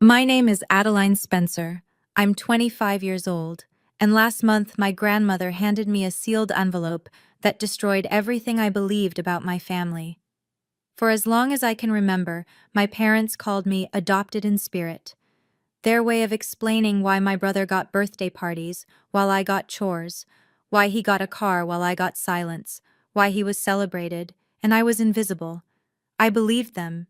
My name is Adeline Spencer. I'm 25 years old, and last month my grandmother handed me a sealed envelope that destroyed everything I believed about my family. For as long as I can remember, my parents called me adopted in spirit. Their way of explaining why my brother got birthday parties while I got chores, why he got a car while I got silence, why he was celebrated and I was invisible. I believed them.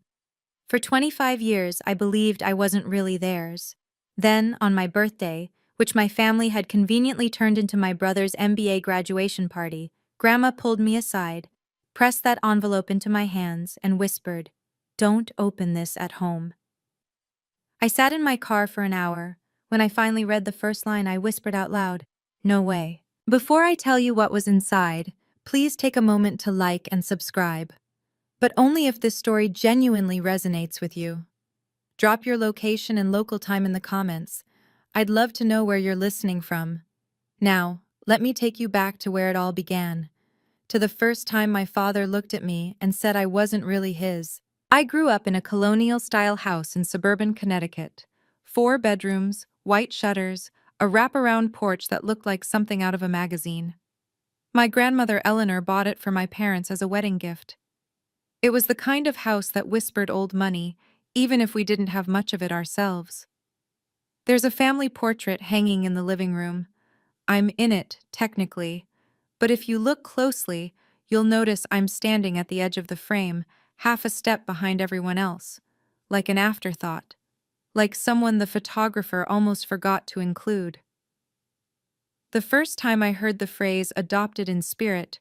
For 25 years, I believed I wasn't really theirs. Then, on my birthday, which my family had conveniently turned into my brother's MBA graduation party, Grandma pulled me aside, pressed that envelope into my hands, and whispered, "Don't open this at home." I sat in my car for an hour. When I finally read the first line, I whispered out loud, "No way." Before I tell you what was inside, please take a moment to like and subscribe. But only if this story genuinely resonates with you. Drop your location and local time in the comments. I'd love to know where you're listening from. Now, let me take you back to where it all began. To the first time my father looked at me and said I wasn't really his. I grew up in a colonial-style house in suburban Connecticut. 4 bedrooms, white shutters, a wraparound porch that looked like something out of a magazine. My grandmother Eleanor bought it for my parents as a wedding gift. It was the kind of house that whispered old money, even if we didn't have much of it ourselves. There's a family portrait hanging in the living room. I'm in it, technically, but if you look closely, you'll notice I'm standing at the edge of the frame, half a step behind everyone else, like an afterthought, like someone the photographer almost forgot to include. The first time I heard the phrase adopted in spirit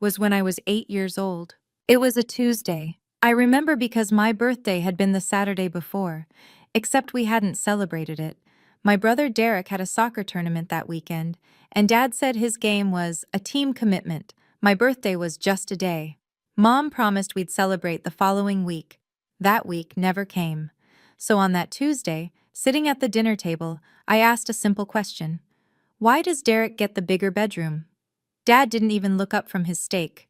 was when I was 8 years old. It was a Tuesday. I remember because my birthday had been the Saturday before, except we hadn't celebrated it. My brother Derek had a soccer tournament that weekend, and Dad said his game was a team commitment. My birthday was just a day. Mom promised we'd celebrate the following week. That week never came. So on that Tuesday, sitting at the dinner table, I asked a simple question. Why does Derek get the bigger bedroom? Dad didn't even look up from his steak.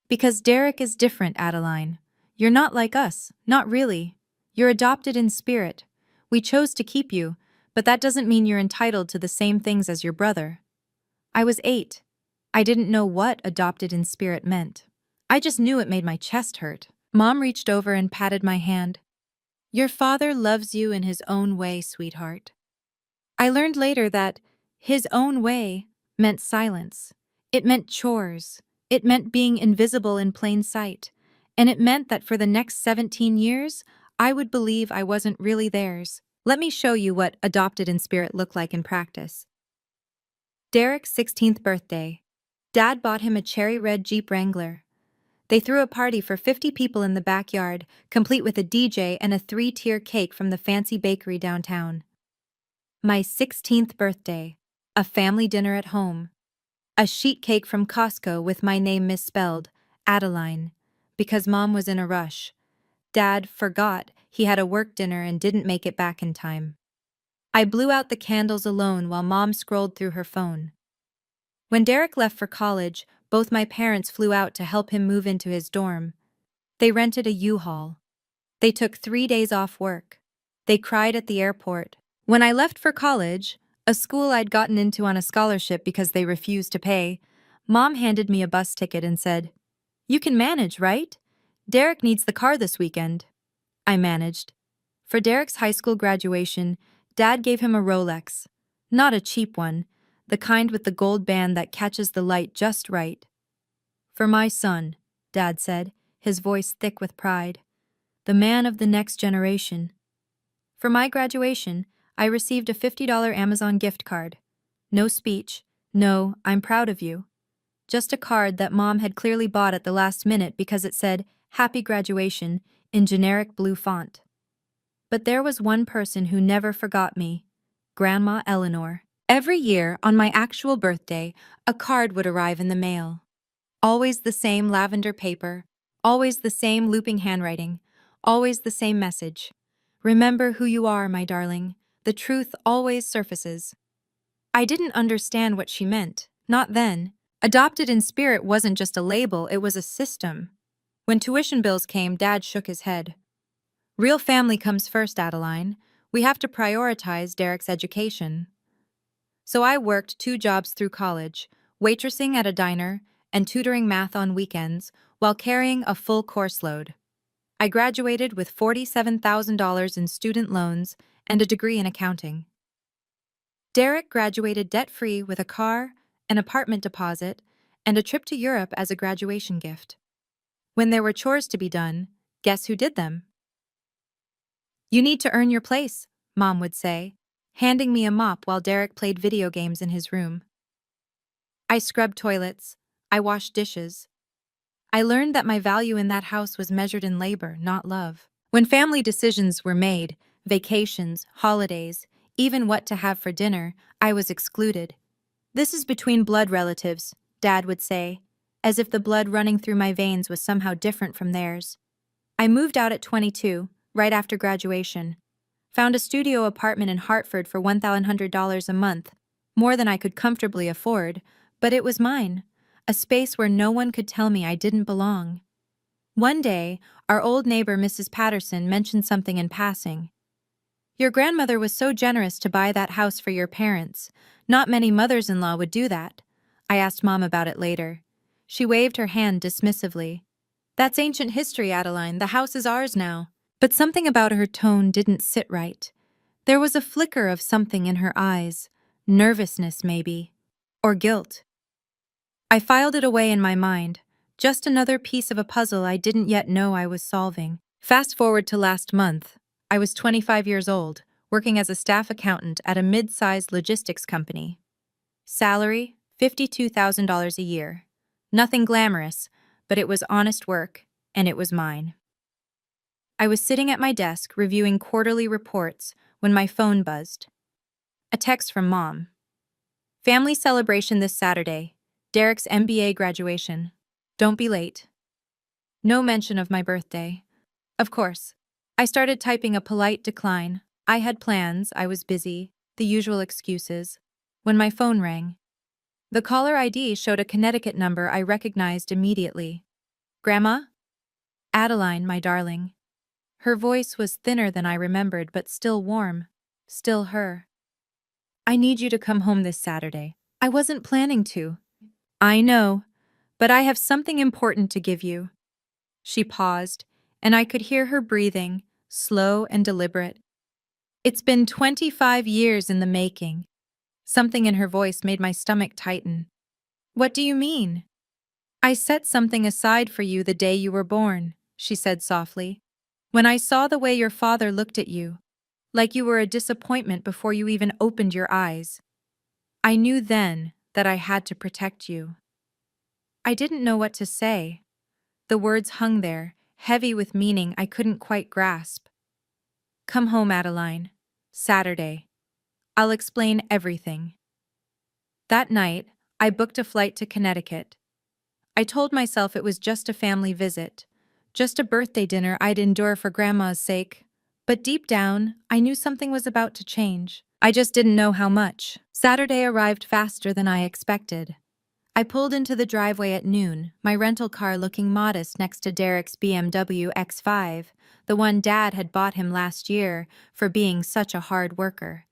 Because Derek is different, Adeline. You're not like us, not really. You're adopted in spirit. We chose to keep you, but that doesn't mean you're entitled to the same things as your brother. I was 8. I didn't know what adopted in spirit meant. I just knew it made my chest hurt. Mom reached over and patted my hand. Your father loves you in his own way, sweetheart. I learned later that his own way meant silence. It meant chores. It meant being invisible in plain sight. And it meant that for the next 17 years, I would believe I wasn't really theirs. Let me show you what adopted in spirit looked like in practice. Derek's 16th birthday. Dad bought him a cherry red Jeep Wrangler. They threw a party for 50 people in the backyard, complete with a DJ and a 3-tier cake from the fancy bakery downtown. My 16th birthday. A family dinner at home. A sheet cake from Costco with my name misspelled, Adeline, because Mom was in a rush. Dad forgot he had a work dinner and didn't make it back in time. I blew out the candles alone while Mom scrolled through her phone. When Derek left for college, both my parents flew out to help him move into his dorm. They rented a U-Haul. They took 3 days off work. They cried at the airport. When I left for college, a school I'd gotten into on a scholarship because they refused to pay, Mom handed me a bus ticket and said, "You can manage, right? Derek needs the car this weekend." I managed. For Derek's high school graduation, Dad gave him a Rolex. Not a cheap one, the kind with the gold band that catches the light just right. "For my son," Dad said, his voice thick with pride. "The man of the next generation." For my graduation, I received a $50 Amazon gift card. No speech, no, "I'm proud of you." Just a card that Mom had clearly bought at the last minute because it said, "Happy Graduation," in generic blue font. But there was one person who never forgot me. Grandma Eleanor. Every year, on my actual birthday, a card would arrive in the mail. Always the same lavender paper, always the same looping handwriting, always the same message. "Remember who you are, my darling. The truth always surfaces." I didn't understand what she meant, not then. Adopted in spirit wasn't just a label, it was a system. When tuition bills came, Dad shook his head. "Real family comes first, Adeline. We have to prioritize Derek's education. So I worked 2 jobs through college, waitressing at a diner and tutoring math on weekends while carrying a full course load. I graduated with $47,000 in student loans and a degree in accounting. Derek graduated debt-free with a car, an apartment deposit, and a trip to Europe as a graduation gift. When there were chores to be done, guess who did them? You need to earn your place, Mom would say, handing me a mop while Derek played video games in his room. I scrubbed toilets. I washed dishes. I learned that my value in that house was measured in labor, not love. When family decisions were made, vacations, holidays, even what to have for dinner, I was excluded. This is between blood relatives, Dad would say, as if the blood running through my veins was somehow different from theirs. I moved out at 22, right after graduation. Found a studio apartment in Hartford for $1,100 a month, more than I could comfortably afford, but it was mine, a space where no one could tell me I didn't belong. One day, our old neighbor Mrs. Patterson mentioned something in passing. Your grandmother was so generous to buy that house for your parents. Not many mothers-in-law would do that. I asked Mom about it later. She waved her hand dismissively. That's ancient history, Adeline. The house is ours now. But something about her tone didn't sit right. There was a flicker of something in her eyes. Nervousness, maybe. Or guilt. I filed it away in my mind. Just another piece of a puzzle I didn't yet know I was solving. Fast forward to last month. I was 25 years old, working as a staff accountant at a mid-sized logistics company. Salary, $52,000 a year. Nothing glamorous, but it was honest work, and it was mine. I was sitting at my desk reviewing quarterly reports when my phone buzzed. A text from Mom. Family celebration this Saturday. Derek's MBA graduation. Don't be late. No mention of my birthday. Of course. I started typing a polite decline. I had plans, I was busy, the usual excuses. When my phone rang. The caller ID showed a Connecticut number I recognized immediately. Grandma? Adeline, my darling. Her voice was thinner than I remembered, but still warm. Still her. I need you to come home this Saturday. I wasn't planning to. I know, but I have something important to give you. She paused, and I could hear her breathing, slow and deliberate. It's been 25 years in the making. Something in her voice made my stomach tighten. What do you mean? I set something aside for you the day you were born, she said softly. When I saw the way your father looked at you, like you were a disappointment before you even opened your eyes, I knew then that I had to protect you. I didn't know what to say. The words hung there, heavy with meaning I couldn't quite grasp. Come home, Adeline. Saturday. I'll explain everything. That night, I booked a flight to Connecticut. I told myself it was just a family visit, just a birthday dinner I'd endure for Grandma's sake. But deep down, I knew something was about to change. I just didn't know how much. Saturday arrived faster than I expected. I pulled into the driveway at noon, my rental car looking modest next to Derek's BMW X5, the one Dad had bought him last year for being such a hard worker.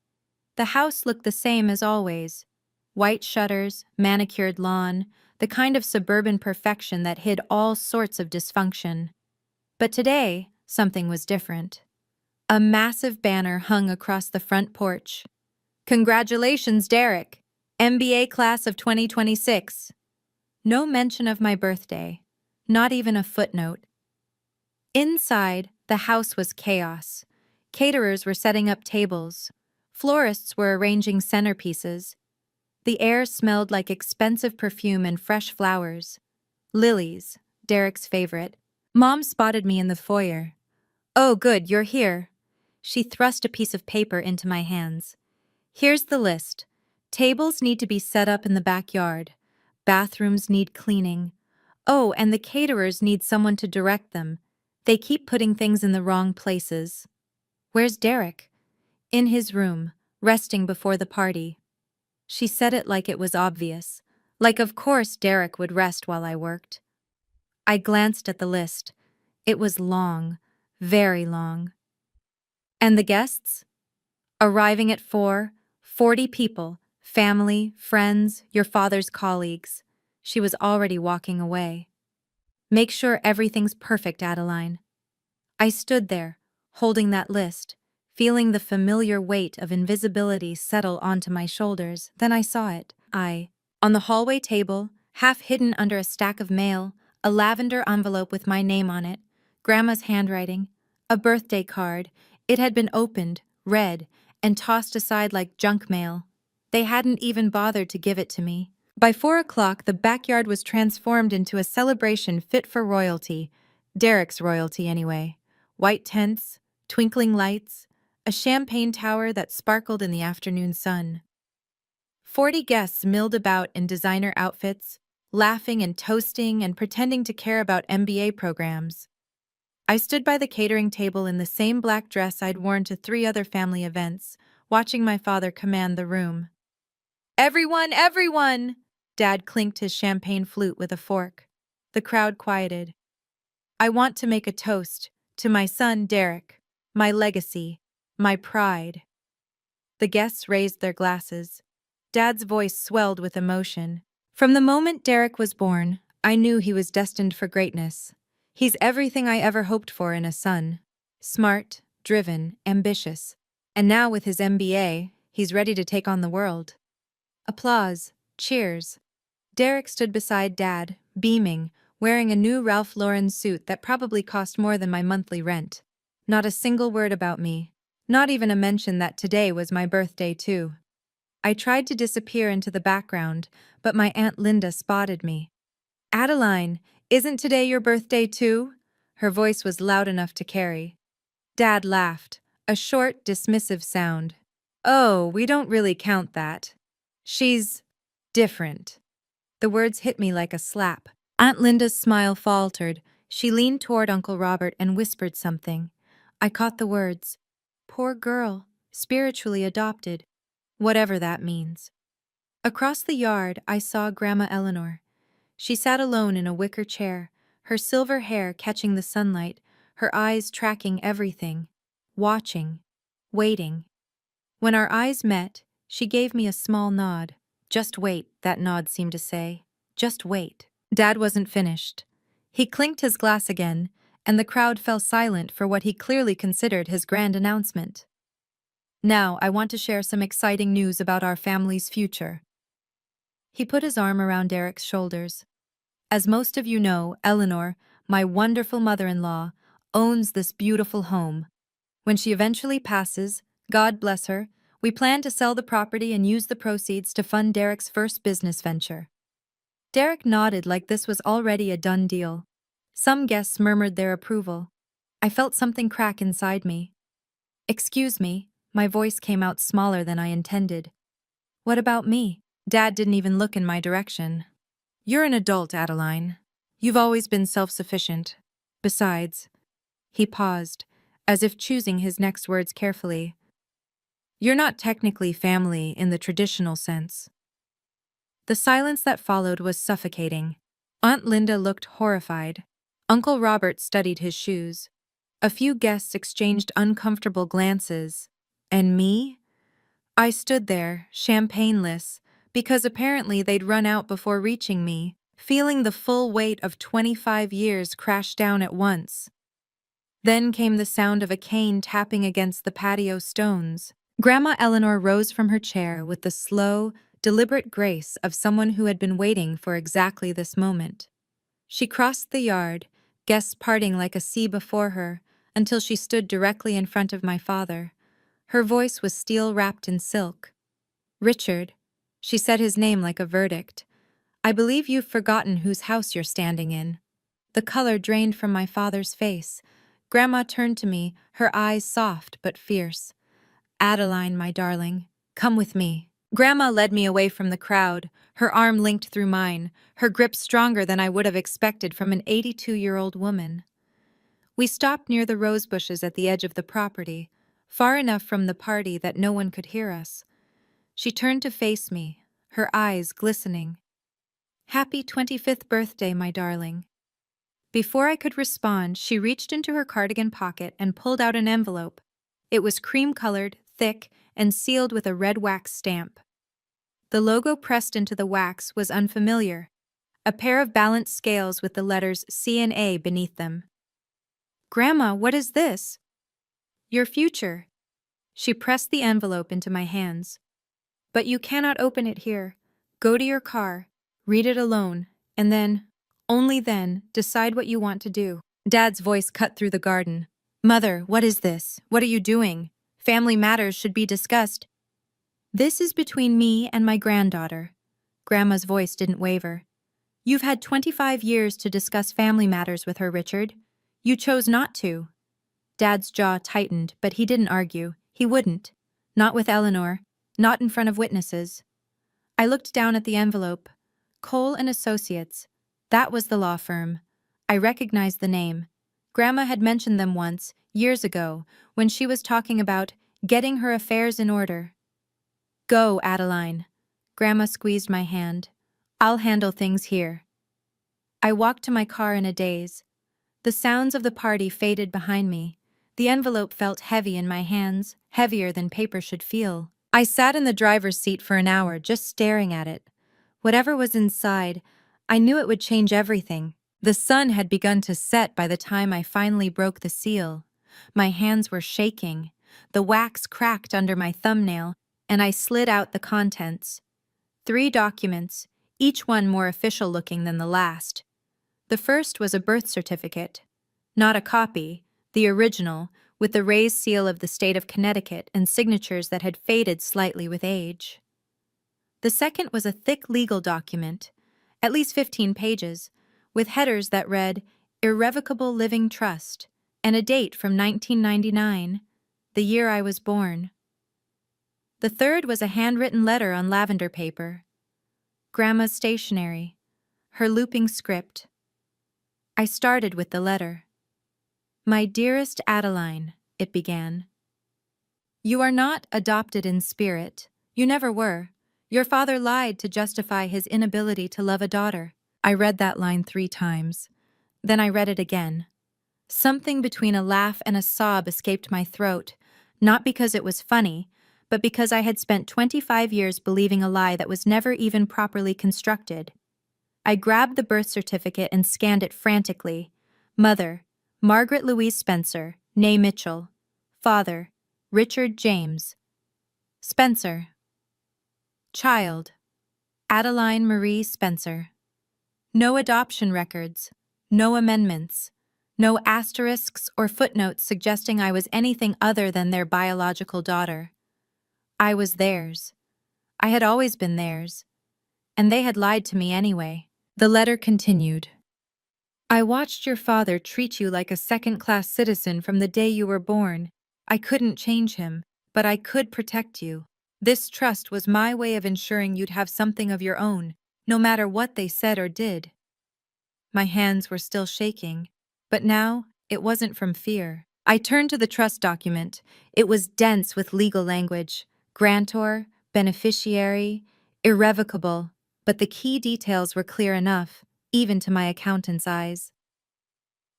The house looked the same as always. White shutters, manicured lawn, the kind of suburban perfection that hid all sorts of dysfunction. But today, something was different. A massive banner hung across the front porch. Congratulations, Derek! MBA class of 2026. No mention of my birthday, not even a footnote. Inside, the house was chaos. Caterers were setting up tables. Florists were arranging centerpieces. The air smelled like expensive perfume and fresh flowers. Lilies, Derek's favorite. Mom spotted me in the foyer. Oh, good, you're here. She thrust a piece of paper into my hands. Here's the list. Tables need to be set up in the backyard. Bathrooms need cleaning. Oh, and the caterers need someone to direct them. They keep putting things in the wrong places. Where's Derek? In his room, resting before the party. She said it like it was obvious. Like of course Derek would rest while I worked. I glanced at the list. It was long, very long. And the guests? Arriving at 4:40 people, family, friends, your father's colleagues. She was already walking away. Make sure everything's perfect, Adeline. I stood there, holding that list, feeling the familiar weight of invisibility settle onto my shoulders. Then I saw it. On the hallway table, half hidden under a stack of mail, a lavender envelope with my name on it, Grandma's handwriting, a birthday card. It had been opened, read, and tossed aside like junk mail. They hadn't even bothered to give it to me. By 4 o'clock, the backyard was transformed into a celebration fit for royalty. Derek's royalty, anyway. White tents, twinkling lights, a champagne tower that sparkled in the afternoon sun. 40 guests milled about in designer outfits, laughing and toasting and pretending to care about MBA programs. I stood by the catering table in the same black dress I'd worn to 3 other family events, watching my father command the room. Everyone, everyone! Dad clinked his champagne flute with a fork. The crowd quieted. I want to make a toast to my son, Derek, my legacy, my pride. The guests raised their glasses. Dad's voice swelled with emotion. From the moment Derek was born, I knew he was destined for greatness. He's everything I ever hoped for in a son. Smart, driven, ambitious. And now with his MBA, he's ready to take on the world. Applause. Cheers. Derek stood beside Dad, beaming, wearing a new Ralph Lauren suit that probably cost more than my monthly rent. Not a single word about me. Not even a mention that today was my birthday, too. I tried to disappear into the background, but my Aunt Linda spotted me. Adeline, isn't today your birthday, too? Her voice was loud enough to carry. Dad laughed, a short, dismissive sound. Oh, we don't really count that. She's different. The words hit me like a slap. Aunt Linda's smile faltered. She leaned toward Uncle Robert and whispered something. I caught the words. Poor girl, spiritually adopted. Whatever that means. Across the yard, I saw Grandma Eleanor. She sat alone in a wicker chair, her silver hair catching the sunlight, her eyes tracking everything, watching, waiting. When our eyes met, she gave me a small nod. Just wait, that nod seemed to say. Just wait. Dad wasn't finished. He clinked his glass again, and the crowd fell silent for what he clearly considered his grand announcement. Now, I want to share some exciting news about our family's future. He put his arm around Derek's shoulders. As most of you know, Eleanor, my wonderful mother-in-law, owns this beautiful home. When she eventually passes, God bless her, we plan to sell the property and use the proceeds to fund Derek's first business venture. Derek nodded like this was already a done deal. Some guests murmured their approval. I felt something crack inside me. Excuse me, my voice came out smaller than I intended. What about me? Dad didn't even look in my direction. You're an adult, Adeline. You've always been self-sufficient. Besides, he paused, as if choosing his next words carefully. You're not technically family in the traditional sense. The silence that followed was suffocating. Aunt Linda looked horrified. Uncle Robert studied his shoes. A few guests exchanged uncomfortable glances. And me? I stood there, champagneless, because apparently they'd run out before reaching me, feeling the full weight of 25 years crash down at once. Then came the sound of a cane tapping against the patio stones. Grandma Eleanor rose from her chair with the slow, deliberate grace of someone who had been waiting for exactly this moment. She crossed the yard, guests parting like a sea before her, until she stood directly in front of my father. Her voice was steel-wrapped in silk. Richard, she said his name like a verdict. I believe you've forgotten whose house you're standing in. The color drained from my father's face. Grandma turned to me, her eyes soft but fierce. Adeline, my darling, come with me. Grandma led me away from the crowd, her arm linked through mine, her grip stronger than I would have expected from an 82-year-old woman. We stopped near the rose bushes at the edge of the property, far enough from the party that no one could hear us. She turned to face me, her eyes glistening. Happy 25th birthday, my darling. Before I could respond, she reached into her cardigan pocket and pulled out an envelope. It was cream-colored, thick, and sealed with a red wax stamp. The logo pressed into the wax was unfamiliar, a pair of balanced scales with the letters C and A beneath them. "Grandma, what is this?" "Your future." She pressed the envelope into my hands. "But you cannot open it here. Go to your car, read it alone, and then, only then, decide what you want to do." Dad's voice cut through the garden. "Mother, what is this? What are you doing? Family matters should be discussed." "This is between me and my granddaughter." Grandma's voice didn't waver. "You've had 25 years to discuss family matters with her, Richard. You chose not to." Dad's jaw tightened, but he didn't argue. He wouldn't. Not with Eleanor. Not in front of witnesses. I looked down at the envelope. Cole and Associates. That was the law firm. I recognized the name. Grandma had mentioned them once, years ago, when she was talking about getting her affairs in order. "Go, Adeline." Grandma squeezed my hand. "I'll handle things here." I walked to my car in a daze. The sounds of the party faded behind me. The envelope felt heavy in my hands, heavier than paper should feel. I sat in the driver's seat for an hour, just staring at it. Whatever was inside, I knew it would change everything. The sun had begun to set by the time I finally broke the seal. My hands were shaking. The wax cracked under my thumbnail, and I slid out the contents. 3 documents, each one more official-looking than the last. The first was a birth certificate. Not a copy, the original, with the raised seal of the state of Connecticut and signatures that had faded slightly with age. The second was a thick legal document, at least 15 pages, with headers that read, "Irrevocable Living Trust," and a date from 1999, the year I was born. The third was a handwritten letter on lavender paper. Grandma's stationery, her looping script. I started with the letter. "My dearest Adeline," it began. "You are not adopted in spirit. You never were. Your father lied to justify his inability to love a daughter." I read that line 3 times. Then I read it again. Something between a laugh and a sob escaped my throat, not because it was funny, but because I had spent 25 years believing a lie that was never even properly constructed. I grabbed the birth certificate and scanned it frantically. Mother, Margaret Louise Spencer, née Mitchell. Father, Richard James. Spencer. Child, Adeline Marie Spencer. No adoption records, no amendments, no asterisks or footnotes suggesting I was anything other than their biological daughter. I was theirs. I had always been theirs. And they had lied to me anyway. The letter continued. "I watched your father treat you like a second-class citizen from the day you were born. I couldn't change him, but I could protect you. This trust was my way of ensuring you'd have something of your own, no matter what they said or did." My hands were still shaking, but now it wasn't from fear. I turned to the trust document. It was dense with legal language: grantor, beneficiary, irrevocable, but the key details were clear enough, even to my accountant's eyes.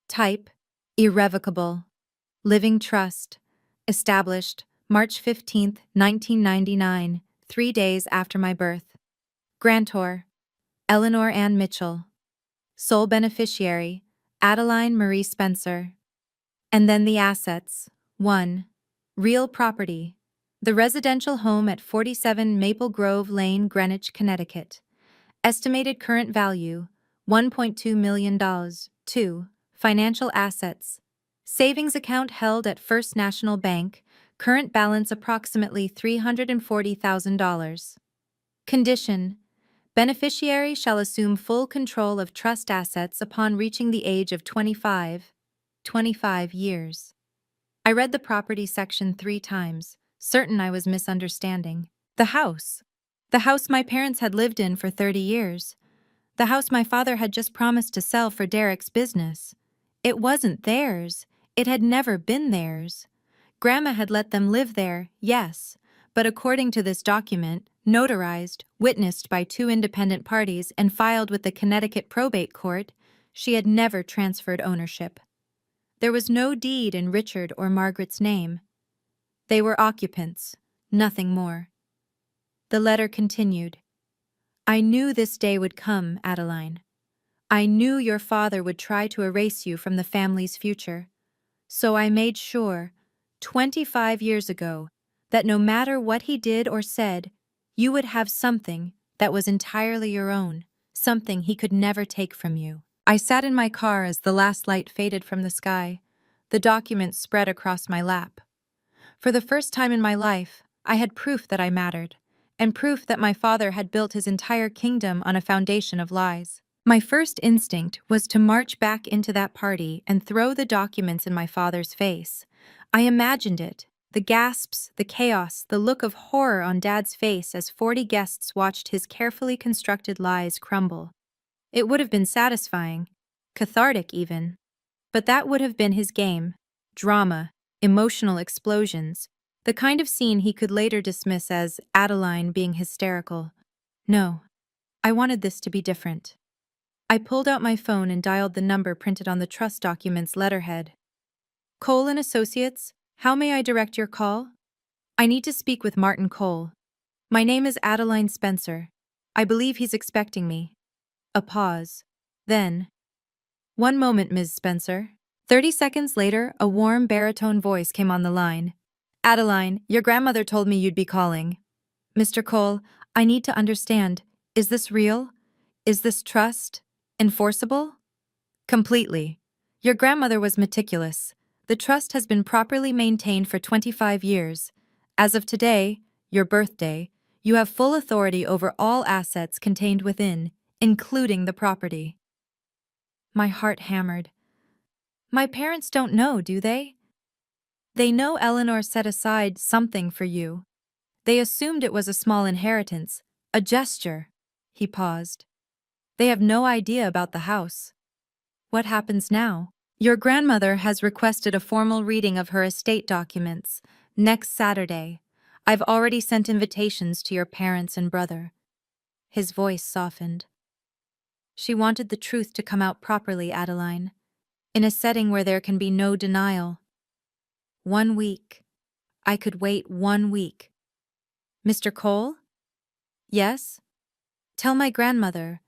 Type: irrevocable. Living trust. Established March 15, 1999, 3 days after my birth. Grantor: Eleanor Ann Mitchell. Sole beneficiary: Adeline Marie Spencer. And then the assets. 1. Real property. The residential home at 47 Maple Grove Lane, Greenwich, Connecticut. Estimated current value, $1.2 million. 2. Financial assets. Savings account held at First National Bank, current balance approximately $340,000. Condition: beneficiary shall assume full control of trust assets upon reaching the age of 25 years. I read the property section 3 times, certain I was misunderstanding. The house my parents had lived in for 30 years. The house my father had just promised to sell for Derek's business. It wasn't theirs. It had never been theirs. Grandma had let them live there, yes, but according to this document, notarized, witnessed by 2 independent parties, and filed with the Connecticut Probate Court, she had never transferred ownership. There was no deed in Richard or Margaret's name. They were occupants, Nothing more. The letter continued. I knew this day would come, Adeline. I knew your father would try to erase you from the family's future. So I made sure, 25 years ago, that no matter what he did or said, you would have something that was entirely your own, something he could never take from you. I sat in my car as the last light faded from the sky, the documents spread across my lap. For the first time in my life, I had proof that I mattered, and proof that my father had built his entire kingdom on a foundation of lies. My first instinct was to march back into that party and throw the documents in my father's face. I imagined it, the gasps, the chaos, the look of horror on Dad's face as 40 guests watched his carefully constructed lies crumble. It would have been satisfying, cathartic even. But that would have been his game: drama, emotional explosions, the kind of scene he could later dismiss as Adeline being hysterical. No, I wanted this to be different. I pulled out my phone and dialed the number printed on the trust document's letterhead. Cole and Associates, how may I direct your call? I need to speak with Martin Cole. My name is Adeline Spencer. I believe he's expecting me. A pause. Then, one moment, Ms. Spencer. 30 seconds later, a warm baritone voice came on the line. Adeline, your grandmother told me you'd be calling. Mr. Cole, I need to understand. Is this real? Is this trust enforceable? Completely. Your grandmother was meticulous. The trust has been properly maintained for 25 years. As of today, your birthday, you have full authority over all assets contained within, including the property. My heart hammered. My parents don't know, do they? They know Eleanor set aside something for you. They assumed it was a small inheritance, a gesture. He paused. They have no idea about the house. What happens now? Your grandmother has requested a formal reading of her estate documents next Saturday. I've already sent invitations to your parents and brother. His voice softened. She wanted the truth to come out properly, Adeline, in a setting where there can be no denial. 1 week. I could wait 1 week. Mr. Cole? Yes? Tell my grandmother.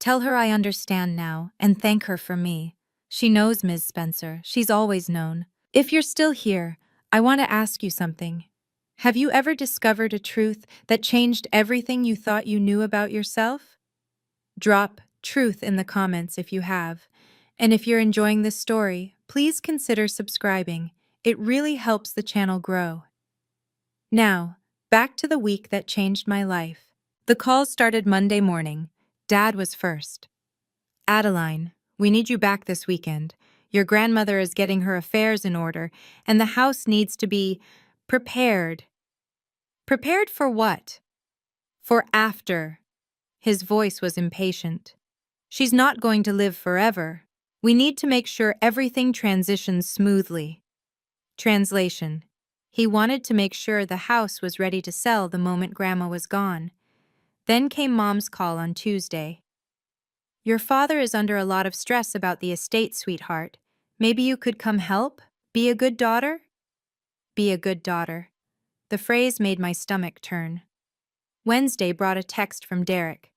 Tell her I understand now, and thank her for me. She knows, Ms. Spencer. She's always known. If you're still here, I want to ask you something. Have you ever discovered a truth that changed everything you thought you knew about yourself? Drop truth in the comments if you have. And if you're enjoying this story, please consider subscribing. It really helps the channel grow. Now, back to the week that changed my life. The call started Monday morning. Dad was first. Adeline, we need you back this weekend. Your grandmother is getting her affairs in order, and the house needs to be prepared. Prepared for what? For after. His voice was impatient. She's not going to live forever. We need to make sure everything transitions smoothly. Translation. He wanted to make sure the house was ready to sell the moment Grandma was gone. Then came Mom's call on Tuesday. Your father is under a lot of stress about the estate, sweetheart. Maybe you could come help? Be a good daughter? Be a good daughter. The phrase made my stomach turn. Wednesday brought a text from Derek.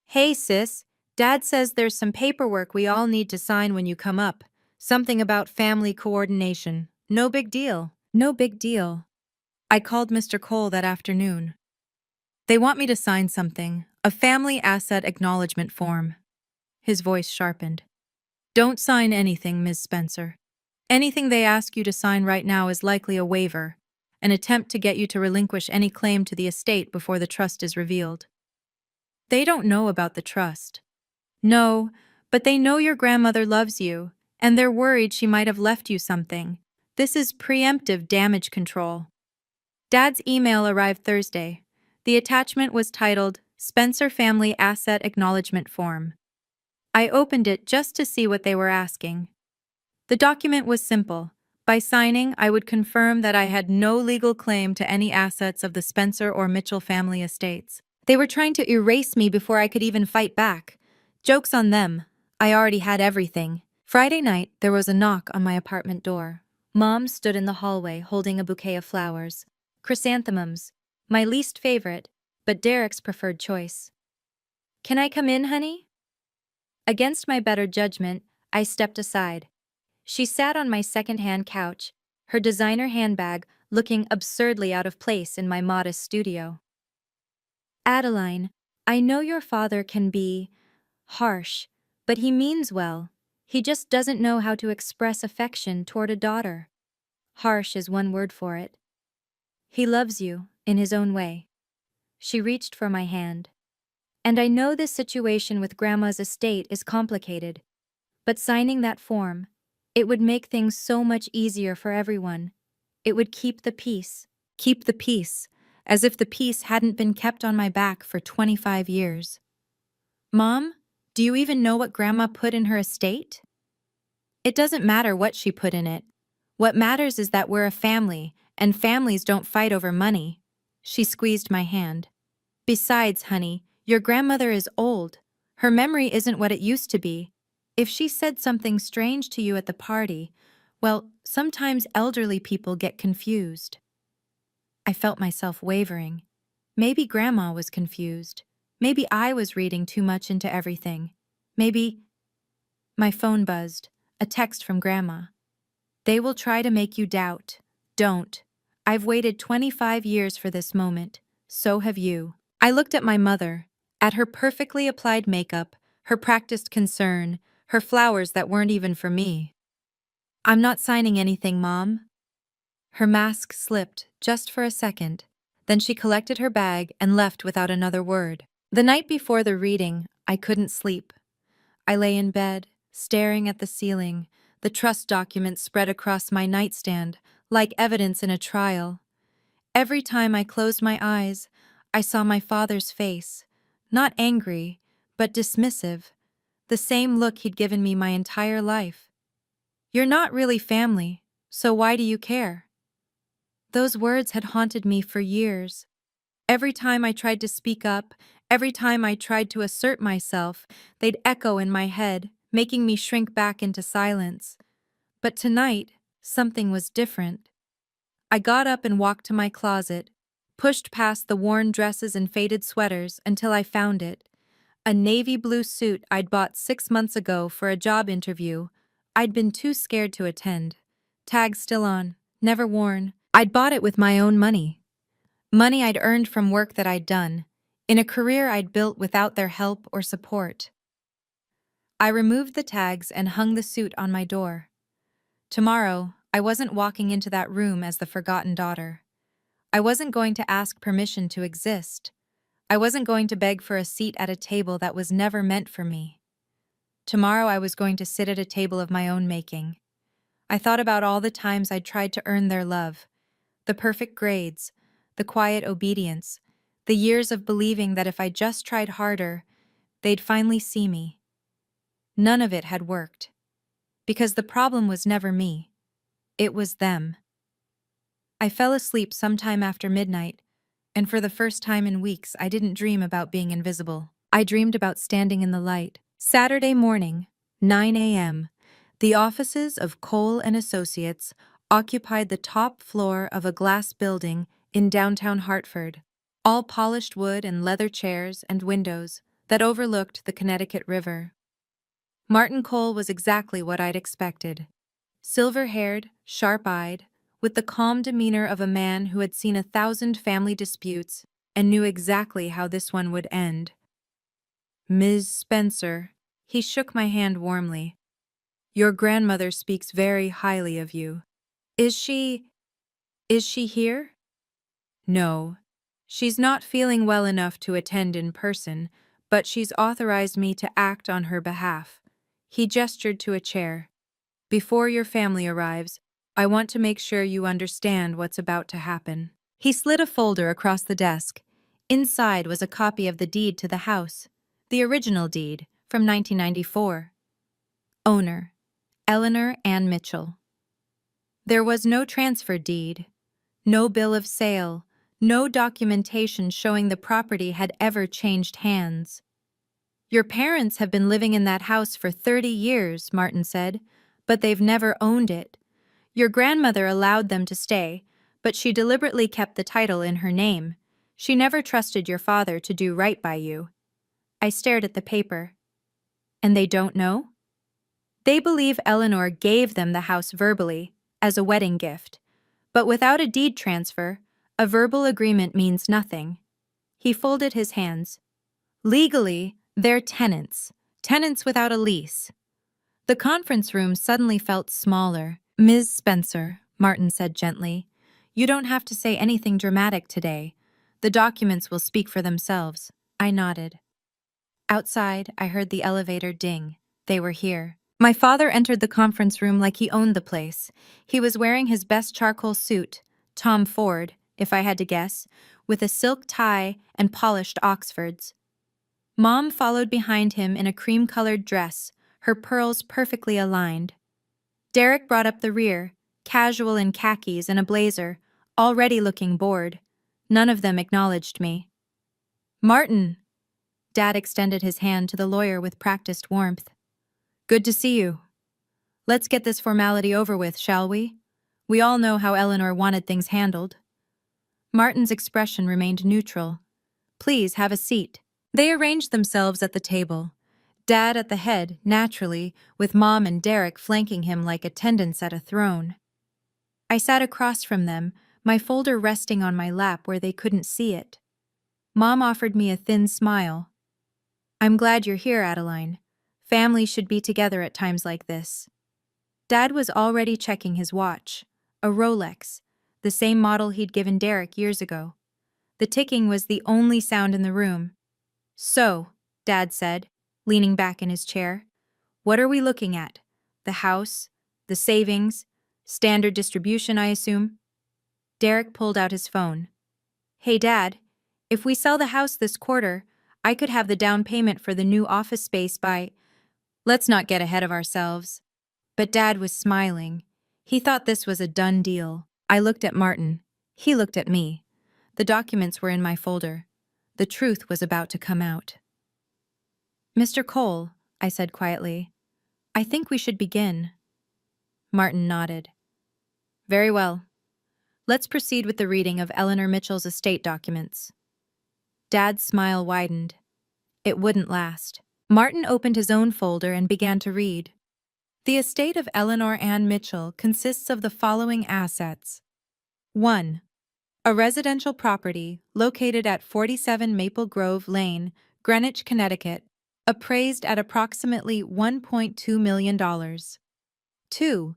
Hey sis, Dad says there's some paperwork we all need to sign when you come up. Something about family coordination. No big deal. No big deal. I called Mr. Cole that afternoon. They want me to sign something, a family asset acknowledgement form. His voice sharpened. Don't sign anything, Ms. Spencer. Anything they ask you to sign right now is likely a waiver, an attempt to get you to relinquish any claim to the estate before the trust is revealed. They don't know about the trust. No, but they know your grandmother loves you, and they're worried she might have left you something. This is preemptive damage control. Dad's email arrived Thursday. The attachment was titled Spencer Family Asset Acknowledgement Form. I opened it just to see what they were asking. The document was simple. By signing, I would confirm that I had no legal claim to any assets of the Spencer or Mitchell family estates. They were trying to erase me before I could even fight back. Joke's on them. I already had everything. Friday night, there was a knock on my apartment door. Mom stood in the hallway holding a bouquet of flowers. Chrysanthemums, my least favorite, but Derek's preferred choice. Can I come in, honey? Against my better judgment, I stepped aside. She sat on my second-hand couch, her designer handbag looking absurdly out of place in my modest studio. Adeline, I know your father can be harsh, but he means well. He just doesn't know how to express affection toward a daughter. Harsh is one word for it. He loves you, in his own way. She reached for my hand. And I know this situation with Grandma's estate is complicated, but signing that form, it would make things so much easier for everyone. It would keep the peace. Keep the peace, as if the peace hadn't been kept on my back for 25 years. Mom, do you even know what Grandma put in her estate? It doesn't matter what she put in it. What matters is that we're a family, and families don't fight over money. She squeezed my hand. Besides, honey, your grandmother is old. Her memory isn't what it used to be. If she said something strange to you at the party, well, sometimes elderly people get confused. I felt myself wavering. Maybe Grandma was confused. Maybe I was reading too much into everything. Maybe... My phone buzzed. A text from Grandma. They will try to make you doubt. Don't. I've waited 25 years for this moment. So have you. I looked at my mother, at her perfectly applied makeup, her practiced concern, her flowers that weren't even for me. I'm not signing anything, Mom. Her mask slipped just for a second. Then she collected her bag and left without another word. The night before the reading, I couldn't sleep. I lay in bed, staring at the ceiling, the trust documents spread across my nightstand, like evidence in a trial. Every time I closed my eyes, I saw my father's face, not angry, but dismissive, the same look he'd given me my entire life. You're not really family, so why do you care? Those words had haunted me for years. Every time I tried to speak up, every time I tried to assert myself, they'd echo in my head, making me shrink back into silence. But tonight, something was different. I got up and walked to my closet, pushed past the worn dresses and faded sweaters until I found it. A navy blue suit I'd bought 6 months ago for a job interview. I'd been too scared to attend. Tag still on, never worn. I'd bought it with my own money. Money I'd earned from work that I'd done, in a career I'd built without their help or support. I removed the tags and hung the suit on my door. Tomorrow, I wasn't walking into that room as the forgotten daughter. I wasn't going to ask permission to exist. I wasn't going to beg for a seat at a table that was never meant for me. Tomorrow I was going to sit at a table of my own making. I thought about all the times I'd tried to earn their love, the perfect grades, the quiet obedience, the years of believing that if I just tried harder, they'd finally see me. None of it had worked. Because the problem was never me. It was them. I fell asleep sometime after midnight, and for the first time in weeks I didn't dream about being invisible. I dreamed about standing in the light. Saturday morning, 9 a.m., the offices of Cole and Associates occupied the top floor of a glass building in downtown Hartford, all polished wood and leather chairs and windows that overlooked the Connecticut River. Martin Cole was exactly what I'd expected. Silver-haired, sharp-eyed, with the calm demeanor of a man who had seen 1,000 family disputes and knew exactly how this one would end. Ms. Spencer, he shook my hand warmly. Your grandmother speaks very highly of you. Is she here? No. She's not feeling well enough to attend in person, but she's authorized me to act on her behalf. He gestured to a chair. Before your family arrives, I want to make sure you understand what's about to happen. He slid a folder across the desk. Inside was a copy of the deed to the house, the original deed from 1994. Owner, Eleanor Ann Mitchell. There was no transfer deed, no bill of sale, no documentation showing the property had ever changed hands. Your parents have been living in that house for 30 years, Martin said, but they've never owned it. Your grandmother allowed them to stay, But she deliberately kept the title in her name. She never trusted your father to do right by you. I stared at the paper. And they don't know? They believe Eleanor gave them the house verbally, as a wedding gift. But without a deed transfer, a verbal agreement means nothing. He folded his hands. Legally, they're tenants. Tenants without a lease. The conference room suddenly felt smaller. Ms. Spencer, Martin said gently, you don't have to say anything dramatic today. The documents will speak for themselves. I nodded. Outside, I heard the elevator ding. They were here. My father entered the conference room like he owned the place. He was wearing his best charcoal suit, Tom Ford, if I had to guess, with a silk tie and polished Oxfords. Mom followed behind him in a cream-colored dress, her pearls perfectly aligned. Derek brought up the rear, casual in khakis and a blazer, already looking bored. None of them acknowledged me. Martin! Dad extended his hand to the lawyer with practiced warmth. Good to see you. Let's get this formality over with, shall we? We all know how Eleanor wanted things handled. Martin's expression remained neutral. Please have a seat. They arranged themselves at the table. Dad at the head, naturally, with Mom and Derek flanking him like attendants at a throne. I sat across from them, my folder resting on my lap where they couldn't see it. Mom offered me a thin smile. I'm glad you're here, Adeline. Families should be together at times like this. Dad was already checking his watch, a Rolex, the same model he'd given Derek years ago. The ticking was the only sound in the room. So, Dad said, leaning back in his chair, what are we looking at? The house? The savings? Standard distribution, I assume? Derek pulled out his phone. Hey, Dad, if we sell the house this quarter, I could have the down payment for the new office space by... Let's not get ahead of ourselves. But Dad was smiling. He thought this was a done deal. I looked at Martin. He looked at me. The documents were in my folder. The truth was about to come out. Mr. Cole, I said quietly, I think we should begin. Martin nodded. Very well. Let's proceed with the reading of Eleanor Mitchell's estate documents. Dad's smile widened. It wouldn't last. Martin opened his own folder and began to read. The estate of Eleanor Ann Mitchell consists of the following assets. 1. A residential property located at 47 Maple Grove Lane, Greenwich, Connecticut, appraised at approximately $1.2 million. 2.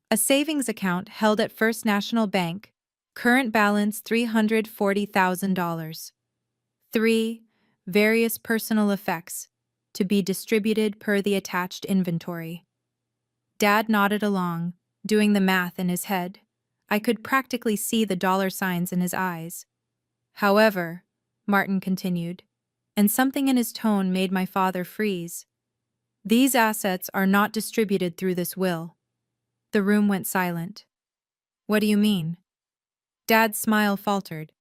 A savings account held at First National Bank, current balance $340,000. 3. Various personal effects, to be distributed per the attached inventory. Dad nodded along, doing the math in his head. I could practically see the dollar signs in his eyes. However, Martin continued, and something in his tone made my father freeze. These assets are not distributed through this will. The room went silent. What do you mean? Dad's smile faltered.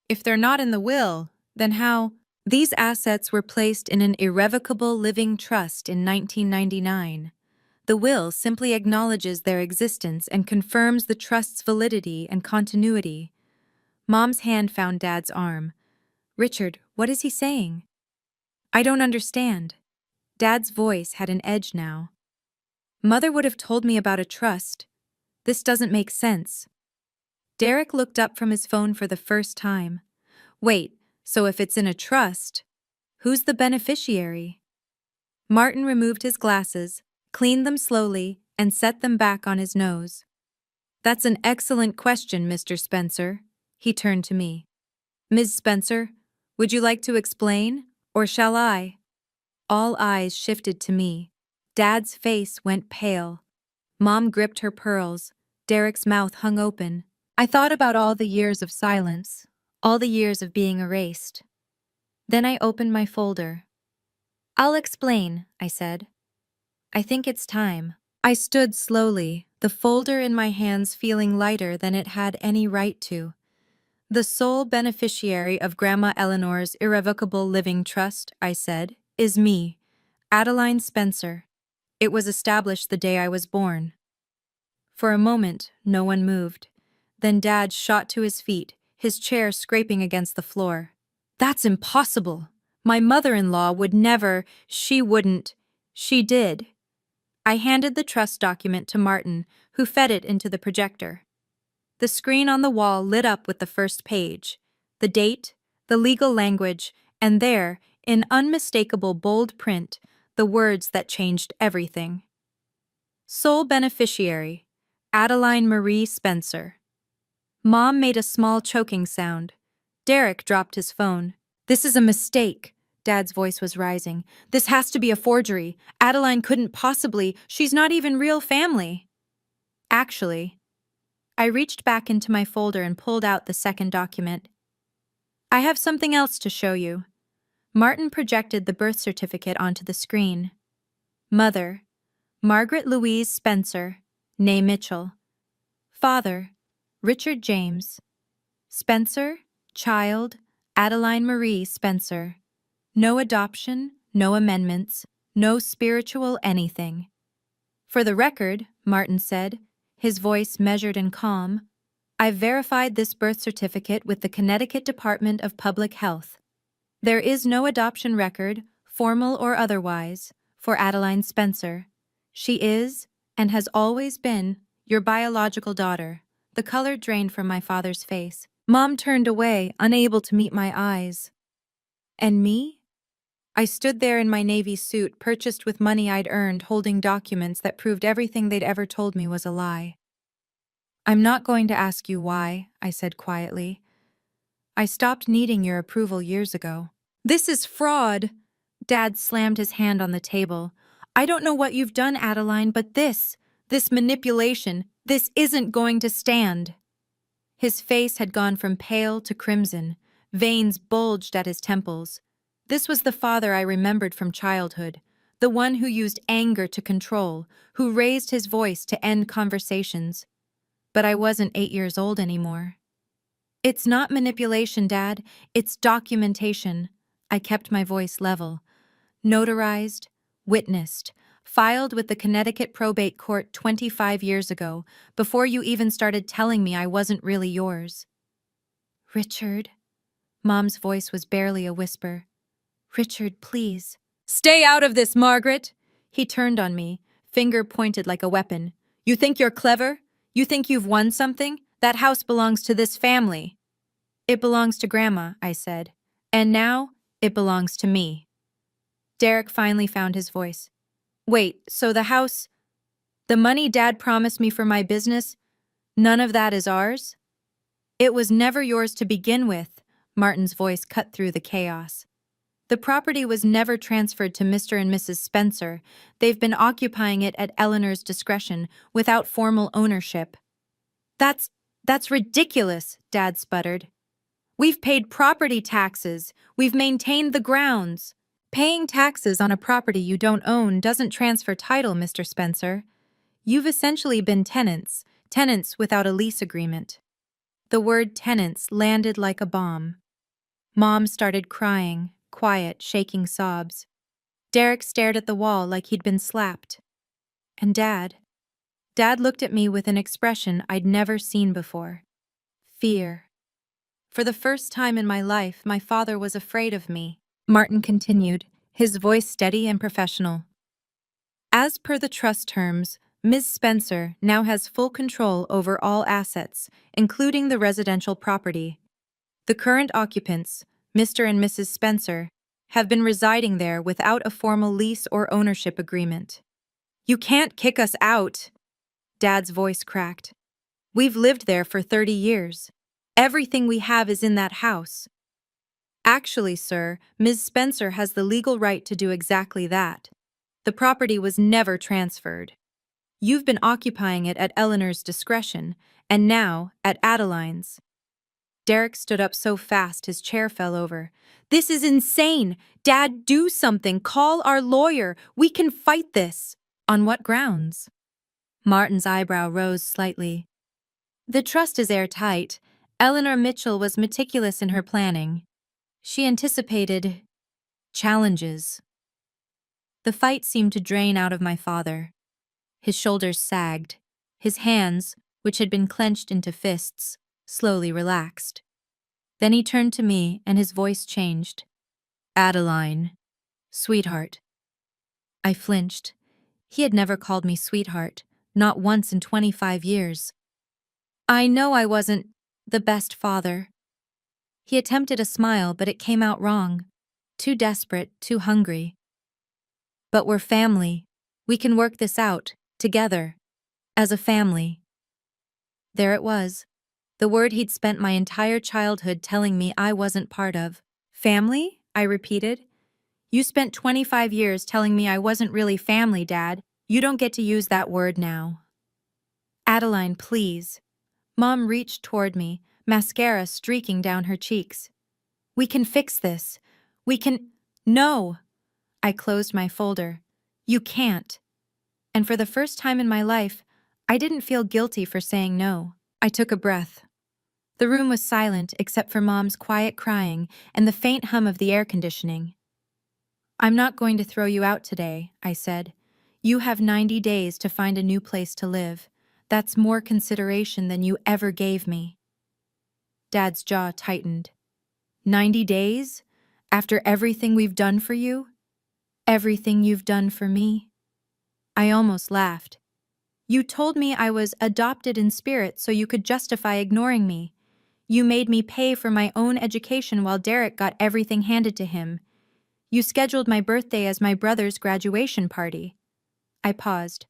If they're not in the will, then how? These assets were placed in an irrevocable living trust in 1999. The will simply acknowledges their existence and confirms the trust's validity and continuity. Mom's hand found Dad's arm. Richard, what is he saying? I don't understand. Dad's voice had an edge now. Mother would have told me about a trust. This doesn't make sense. Derek looked up from his phone for the first time. Wait, so if it's in a trust, who's the beneficiary? Martin removed his glasses, cleaned them slowly, and set them back on his nose. That's an excellent question, Mr. Spencer. He turned to me. Ms. Spencer, would you like to explain, or shall I? All eyes shifted to me. Dad's face went pale. Mom gripped her pearls. Derek's mouth hung open. I thought about all the years of silence, all the years of being erased. Then I opened my folder. I'll explain, I said. I think it's time. I stood slowly, the folder in my hands feeling lighter than it had any right to. The sole beneficiary of Grandma Eleanor's irrevocable living trust, I said, is me, Adeline Spencer. It was established the day I was born. For a moment, no one moved. Then Dad shot to his feet, his chair scraping against the floor. That's impossible. My mother-in-law would never, she wouldn't. She did. I handed the trust document to Martin, who fed it into the projector. The screen on the wall lit up with the first page, the date, the legal language, and there, in unmistakable bold print, the words that changed everything. Sole beneficiary, Adeline Marie Spencer. Mom made a small choking sound. Derek dropped his phone. This is a mistake. Dad's voice was rising. This has to be a forgery. Adeline couldn't possibly. She's not even real family. Actually, I reached back into my folder and pulled out the second document. I have something else to show you. Martin projected the birth certificate onto the screen. Mother, Margaret Louise Spencer, née Mitchell. Father, Richard James. Spencer, child, Adeline Marie Spencer. No adoption, no amendments, no spiritual anything. For the record, Martin said, his voice measured and calm, I've verified this birth certificate with the Connecticut Department of Public Health. There is no adoption record, formal or otherwise, for Adeline Spencer. She is, and has always been, your biological daughter. The color drained from my father's face. Mom turned away, unable to meet my eyes. And me? I stood there in my Navy suit, purchased with money I'd earned, holding documents that proved everything they'd ever told me was a lie. I'm not going to ask you why, I said quietly. I stopped needing your approval years ago. This is fraud. Dad slammed his hand on the table. I don't know what you've done, Adeline, but this manipulation, this isn't going to stand. His face had gone from pale to crimson. Veins bulged at his temples. This was the father I remembered from childhood, the one who used anger to control, who raised his voice to end conversations. But I wasn't 8 years old anymore. It's not manipulation, Dad. It's documentation. I kept my voice level. Notarized, witnessed, filed with the Connecticut probate court 25 years ago, before you even started telling me I wasn't really yours. Richard. Mom's voice was barely a whisper. Richard, please. Stay out of this, Margaret! He turned on me, finger pointed like a weapon. You think you're clever? You think you've won something? That house belongs to this family. It belongs to Grandma, I said. And now, it belongs to me. Derek finally found his voice. Wait, so the house, the money Dad promised me for my business, none of that is ours? It was never yours to begin with, Martin's voice cut through the chaos. The property was never transferred to Mr. and Mrs. Spencer. They've been occupying it at Eleanor's discretion, without formal ownership. That's ridiculous, Dad sputtered. We've paid property taxes. We've maintained the grounds. Paying taxes on a property you don't own doesn't transfer title, Mr. Spencer. You've essentially been tenants without a lease agreement. The word tenants landed like a bomb. Mom started crying, quiet, shaking sobs. Derek stared at the wall like he'd been slapped. And Dad looked at me with an expression I'd never seen before. Fear. For the first time in my life, my father was afraid of me. Martin continued, his voice steady and professional. As per the trust terms, Ms. Spencer now has full control over all assets, including the residential property. The current occupants, Mr. and Mrs. Spencer, have been residing there without a formal lease or ownership agreement. You can't kick us out, Dad's voice cracked. We've lived there for 30 years. Everything we have is in that house. Actually, sir, Ms. Spencer has the legal right to do exactly that. The property was never transferred. You've been occupying it at Eleanor's discretion, and now at Adeline's. Derek stood up so fast his chair fell over. This is insane! Dad, do something! Call our lawyer! We can fight this! On what grounds? Martin's eyebrow rose slightly. The trust is airtight. Eleanor Mitchell was meticulous in her planning. She anticipated challenges. The fight seemed to drain out of my father. His shoulders sagged. His hands, which had been clenched into fists, slowly relaxed. Then he turned to me and his voice changed. Adeline. Sweetheart. I flinched. He had never called me sweetheart, not once in 25 years. I know I wasn't the best father. He attempted a smile, but it came out wrong. Too desperate, too hungry. But we're family. We can work this out, together. As a family. There it was. The word he'd spent my entire childhood telling me I wasn't part of. Family? I repeated. You spent 25 years telling me I wasn't really family, Dad. You don't get to use that word now. Adeline, please. Mom reached toward me, mascara streaking down her cheeks. We can fix this. We can— No! I closed my folder. You can't. And for the first time in my life, I didn't feel guilty for saying no. I took a breath. The room was silent except for Mom's quiet crying and the faint hum of the air conditioning. I'm not going to throw you out today, I said. You have 90 days to find a new place to live. That's more consideration than you ever gave me. Dad's jaw tightened. 90 days? After everything we've done for you? Everything you've done for me? I almost laughed. You told me I was adopted in spirit so you could justify ignoring me. You made me pay for my own education while Derek got everything handed to him. You scheduled my birthday as my brother's graduation party. I paused.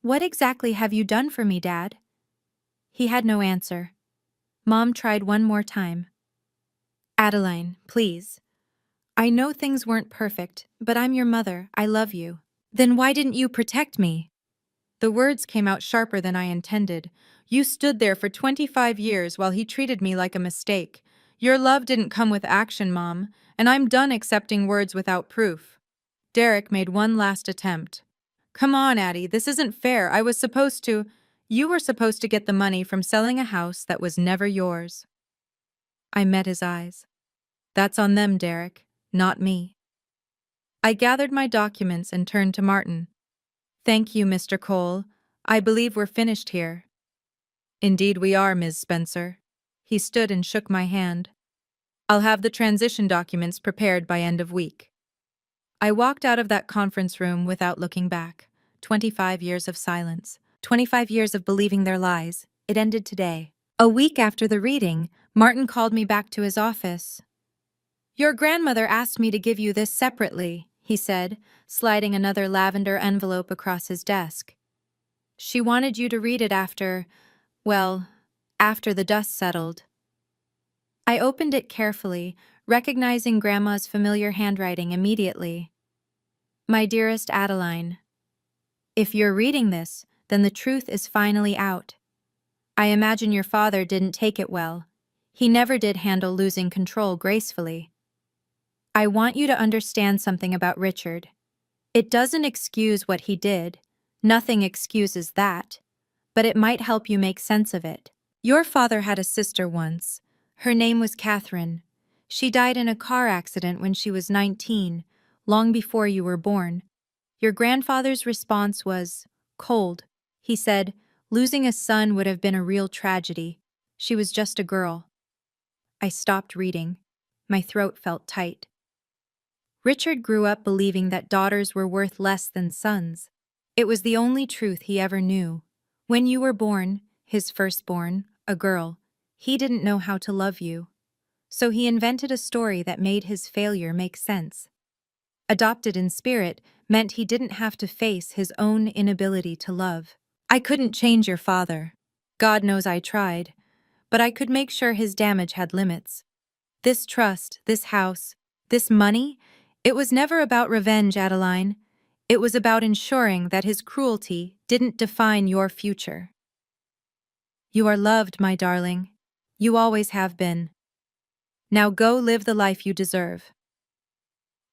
What exactly have you done for me, Dad? He had no answer. Mom tried one more time. Adeline, please. I know things weren't perfect, but I'm your mother. I love you. Then why didn't you protect me? The words came out sharper than I intended. You stood there for 25 years while he treated me like a mistake. Your love didn't come with action, Mom, and I'm done accepting words without proof. Derek made one last attempt. Come on, Addie, this isn't fair. You were supposed to get the money from selling a house that was never yours. I met his eyes. That's on them, Derek, not me. I gathered my documents and turned to Martin. Thank you, Mr. Cole. I believe we're finished here. Indeed we are, Ms. Spencer. He stood and shook my hand. I'll have the transition documents prepared by end of week. I walked out of that conference room without looking back. 25 years of silence. 25 years of believing their lies. It ended today. A week after the reading, Martin called me back to his office. Your grandmother asked me to give you this separately, he said, sliding another lavender envelope across his desk. She wanted you to read it after the dust settled. I opened it carefully, recognizing Grandma's familiar handwriting immediately. My dearest Adeline, if you're reading this, then the truth is finally out. I imagine your father didn't take it well. He never did handle losing control gracefully. I want you to understand something about Richard. It doesn't excuse what he did. Nothing excuses that. But it might help you make sense of it. Your father had a sister once. Her name was Catherine. She died in a car accident when she was 19, long before you were born. Your grandfather's response was cold. He said, losing a son would have been a real tragedy. She was just a girl. I stopped reading. My throat felt tight. Richard grew up believing that daughters were worth less than sons. It was the only truth he ever knew. When you were born, his firstborn, a girl, he didn't know how to love you. So he invented a story that made his failure make sense. Adopted in spirit meant he didn't have to face his own inability to love. I couldn't change your father. God knows I tried. But I could make sure his damage had limits. This trust, this house, this money, it was never about revenge, Adeline. It was about ensuring that his cruelty didn't define your future. You are loved, my darling. You always have been. Now go live the life you deserve.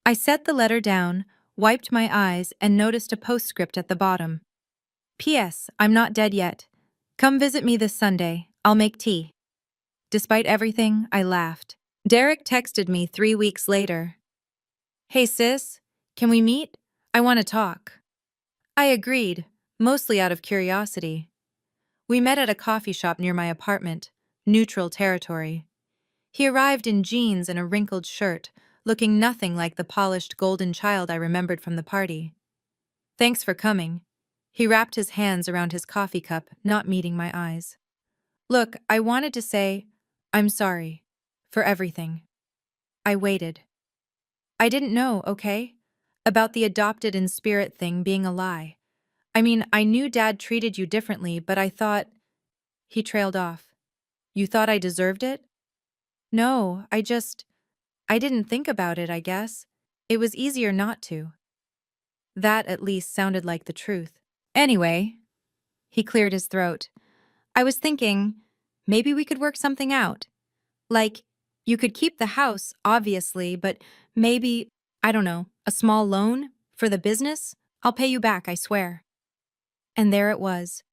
I set the letter down, wiped my eyes, and noticed a postscript at the bottom. P.S. I'm not dead yet. Come visit me this Sunday. I'll make tea. Despite everything, I laughed. Derek texted me 3 weeks later. Hey sis, can we meet? I want to talk. I agreed, mostly out of curiosity. We met at a coffee shop near my apartment, neutral territory. He arrived in jeans and a wrinkled shirt, looking nothing like the polished golden child I remembered from the party. Thanks for coming. He wrapped his hands around his coffee cup, not meeting my eyes. Look, I wanted to say, I'm sorry. For everything. I waited. I didn't know, okay? About the adopted in spirit thing being a lie. I mean, I knew Dad treated you differently, but I thought... He trailed off. You thought I deserved it? No, I didn't think about it, I guess. It was easier not to. That, at least, sounded like the truth. Anyway, he cleared his throat. I was thinking, maybe we could work something out. Like, you could keep the house, obviously, but maybe, I don't know, a small loan? For the business? I'll pay you back, I swear. And there it was.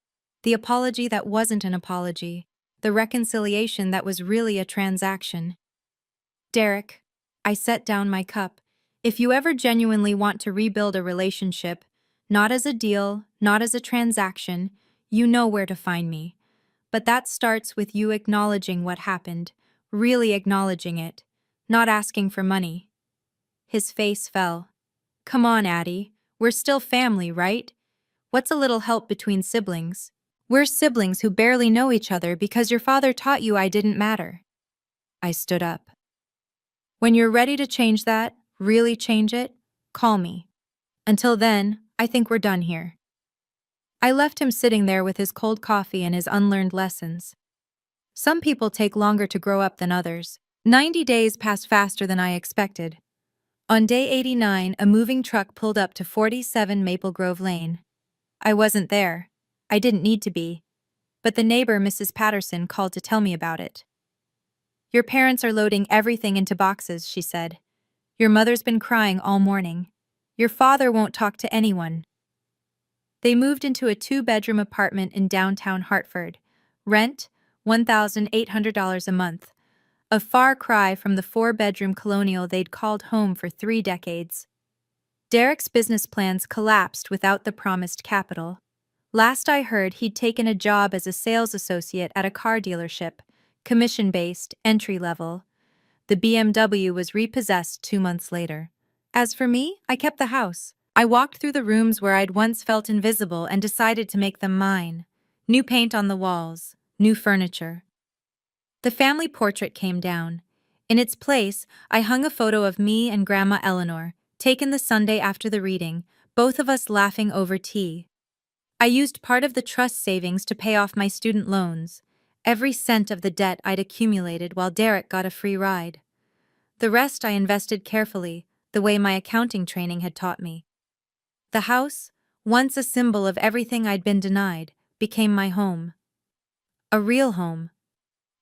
The apology that wasn't an apology. The reconciliation that was really a transaction. Derek, I set down my cup. If you ever genuinely want to rebuild a relationship, not as a deal, not as a transaction, you know where to find me. But that starts with you acknowledging what happened, really acknowledging it, not asking for money. His face fell. Come on, Addie. We're still family, right? What's a little help between siblings? We're siblings who barely know each other because your father taught you I didn't matter. I stood up. When you're ready to change that, really change it, call me. Until then, I think we're done here. I left him sitting there with his cold coffee and his unlearned lessons. Some people take longer to grow up than others. 90 days passed faster than I expected. On day 89, a moving truck pulled up to 47 Maple Grove Lane. I wasn't there. I didn't need to be. But the neighbor, Mrs. Patterson, called to tell me about it. Your parents are loading everything into boxes, she said. Your mother's been crying all morning. Your father won't talk to anyone. They moved into a 2-bedroom apartment in downtown Hartford. Rent, $1,800 a month. A far cry from the 4-bedroom colonial they'd called home for 3 decades. Derek's business plans collapsed without the promised capital. Last I heard, he'd taken a job as a sales associate at a car dealership, commission-based, entry-level. The BMW was repossessed 2 months later. As for me, I kept the house. I walked through the rooms where I'd once felt invisible and decided to make them mine. New paint on the walls, new furniture. The family portrait came down. In its place, I hung a photo of me and Grandma Eleanor, taken the Sunday after the reading, both of us laughing over tea. I used part of the trust savings to pay off my student loans, every cent of the debt I'd accumulated while Derek got a free ride. The rest I invested carefully, the way my accounting training had taught me. The house, once a symbol of everything I'd been denied, became my home. A real home.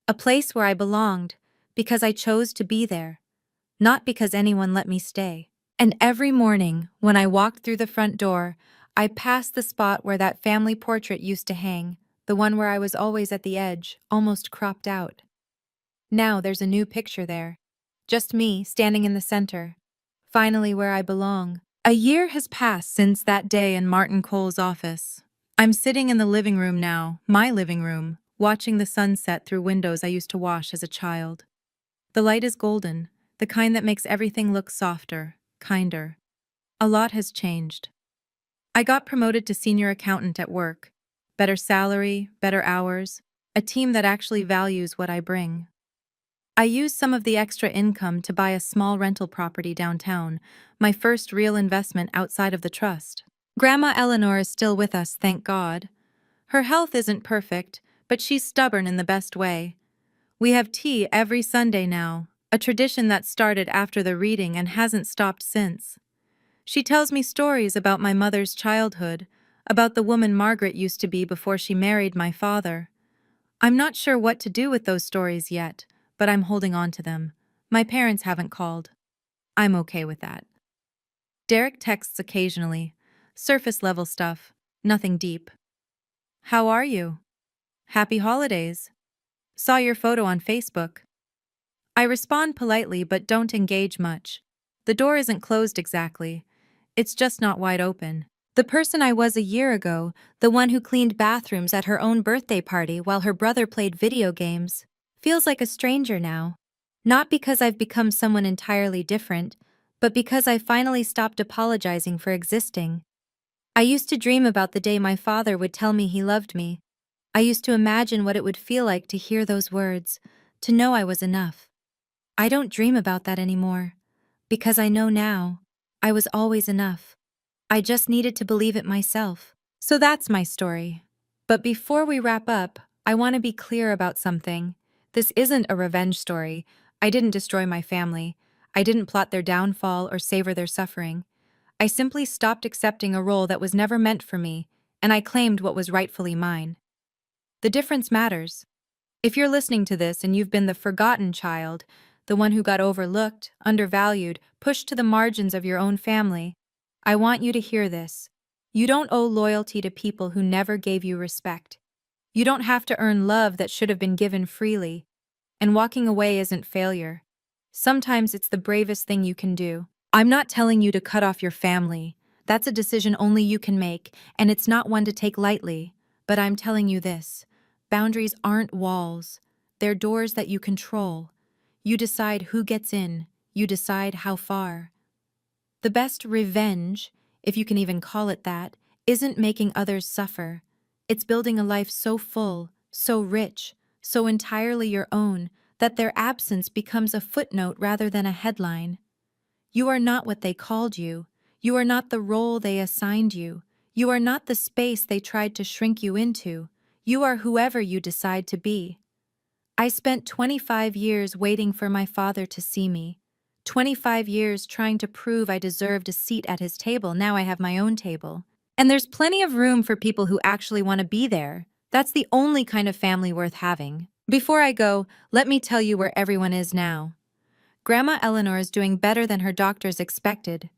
A place where I belonged, because I chose to be there, not because anyone let me stay. And every morning, when I walked through the front door, I passed the spot where that family portrait used to hang, the one where I was always at the edge, almost cropped out. Now there's a new picture there. Just me, standing in the center. Finally where I belong. A year has passed since that day in Martin Cole's office. I'm sitting in the living room now, my living room, watching the sunset through windows I used to wash as a child. The light is golden, the kind that makes everything look softer, kinder. A lot has changed. I got promoted to senior accountant at work. Better salary, better hours, a team that actually values what I bring. I used some of the extra income to buy a small rental property downtown, my first real investment outside of the trust. Grandma Eleanor is still with us, thank God. Her health isn't perfect, but she's stubborn in the best way. We have tea every Sunday now, a tradition that started after the reading and hasn't stopped since. She tells me stories about my mother's childhood, about the woman Margaret used to be before she married my father. I'm not sure what to do with those stories yet, but I'm holding on to them. My parents haven't called. I'm okay with that. Derek texts occasionally. Surface-level stuff. Nothing deep. How are you? Happy holidays. Saw your photo on Facebook. I respond politely but don't engage much. The door isn't closed exactly. It's just not wide open. The person I was a year ago, the one who cleaned bathrooms at her own birthday party while her brother played video games, feels like a stranger now. Not because I've become someone entirely different, but because I finally stopped apologizing for existing. I used to dream about the day my father would tell me he loved me. I used to imagine what it would feel like to hear those words, to know I was enough. I don't dream about that anymore, because I know now, I was always enough. I just needed to believe it myself. So that's my story. But before we wrap up, I want to be clear about something. This isn't a revenge story. I didn't destroy my family. I didn't plot their downfall or savor their suffering. I simply stopped accepting a role that was never meant for me, and I claimed what was rightfully mine. The difference matters. If you're listening to this and you've been the forgotten child, the one who got overlooked, undervalued, pushed to the margins of your own family, I want you to hear this. You don't owe loyalty to people who never gave you respect. You don't have to earn love that should have been given freely. And walking away isn't failure. Sometimes it's the bravest thing you can do. I'm not telling you to cut off your family. That's a decision only you can make, and it's not one to take lightly. But I'm telling you this. Boundaries aren't walls. They're doors that you control. You decide who gets in. You decide how far. The best revenge, if you can even call it that, isn't making others suffer. It's building a life so full, so rich, so entirely your own, that their absence becomes a footnote rather than a headline. You are not what they called you. You are not the role they assigned you. You are not the space they tried to shrink you into. You are whoever you decide to be. I spent 25 years waiting for my father to see me. 25 years trying to prove I deserved a seat at his table. Now I have my own table. And there's plenty of room for people who actually want to be there. That's the only kind of family worth having. Before I go, let me tell you where everyone is now. Grandma Eleanor is doing better than her doctors expected.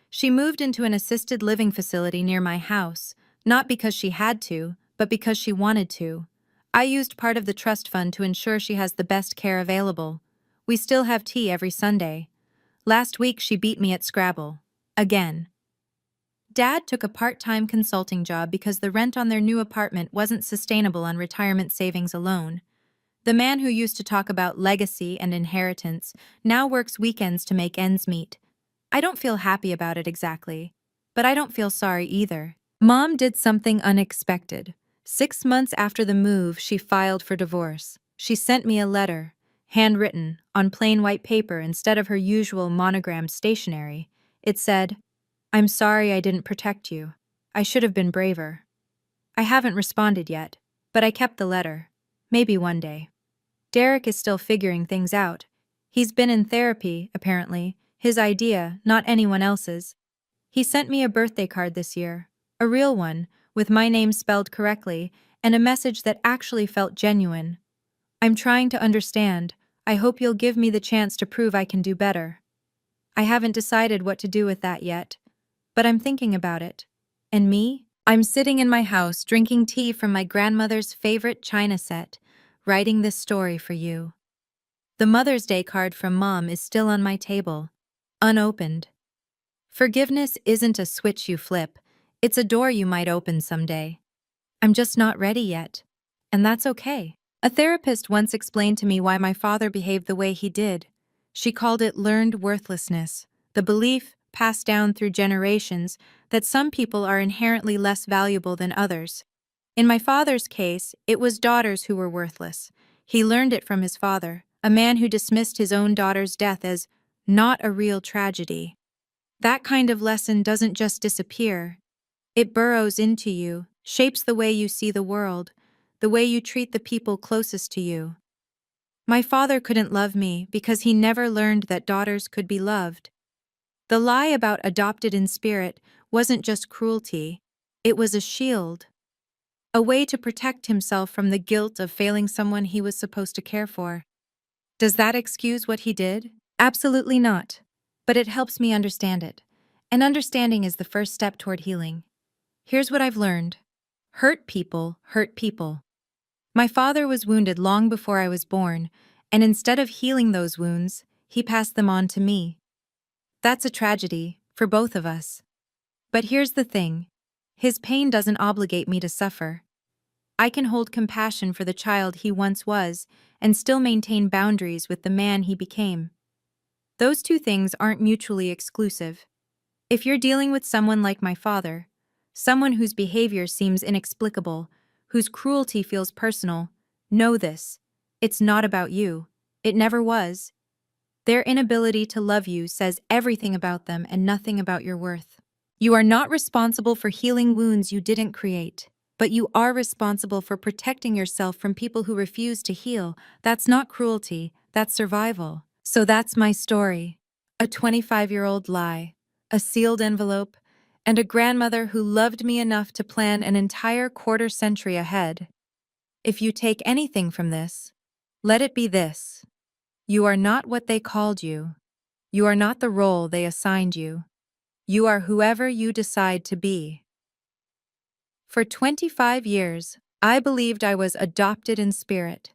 She moved into an assisted living facility near my house, not because she had to, but because she wanted to. I used part of the trust fund to ensure she has the best care available. We still have tea every Sunday. Last week she beat me at Scrabble. Again. Dad took a part-time consulting job because the rent on their new apartment wasn't sustainable on retirement savings alone. The man who used to talk about legacy and inheritance now works weekends to make ends meet. I don't feel happy about it exactly, but I don't feel sorry either. Mom did something unexpected. 6 months after the move, she filed for divorce. She sent me a letter, handwritten, on plain white paper instead of her usual monogrammed stationery. It said, "I'm sorry I didn't protect you. I should have been braver." I haven't responded yet, but I kept the letter. Maybe one day. Derek is still figuring things out. He's been in therapy, apparently, his idea, not anyone else's. He sent me a birthday card this year, a real one, with my name spelled correctly, and a message that actually felt genuine. "I'm trying to understand. I hope you'll give me the chance to prove I can do better." I haven't decided what to do with that yet, but I'm thinking about it. And me? I'm sitting in my house drinking tea from my grandmother's favorite china set, writing this story for you. The Mother's Day card from Mom is still on my table, unopened. Forgiveness isn't a switch you flip, it's a door you might open someday. I'm just not ready yet, and that's okay. A therapist once explained to me why my father behaved the way he did. She called it learned worthlessness, the belief, passed down through generations, that some people are inherently less valuable than others. In my father's case, it was daughters who were worthless. He learned it from his father, a man who dismissed his own daughter's death as not a real tragedy. That kind of lesson doesn't just disappear. It burrows into you, shapes the way you see the world, the way you treat the people closest to you. My father couldn't love me because he never learned that daughters could be loved. The lie about adopted in spirit wasn't just cruelty, it was a shield. A way to protect himself from the guilt of failing someone he was supposed to care for. Does that excuse what he did? Absolutely not. But it helps me understand it. And understanding is the first step toward healing. Here's what I've learned. Hurt people hurt people. My father was wounded long before I was born, and instead of healing those wounds, he passed them on to me. That's a tragedy, for both of us. But here's the thing. His pain doesn't obligate me to suffer. I can hold compassion for the child he once was and still maintain boundaries with the man he became. Those two things aren't mutually exclusive. If you're dealing with someone like my father, someone whose behavior seems inexplicable, whose cruelty feels personal, know this. It's not about you. It never was. Their inability to love you says everything about them and nothing about your worth. You are not responsible for healing wounds you didn't create, but you are responsible for protecting yourself from people who refuse to heal. That's not cruelty, that's survival. So that's my story. A 25-year-old lie, a sealed envelope, and a grandmother who loved me enough to plan an entire quarter century ahead. If you take anything from this, let it be this. You are not what they called you. You are not the role they assigned you. You are whoever you decide to be. For 25 years, I believed I was adopted in spirit,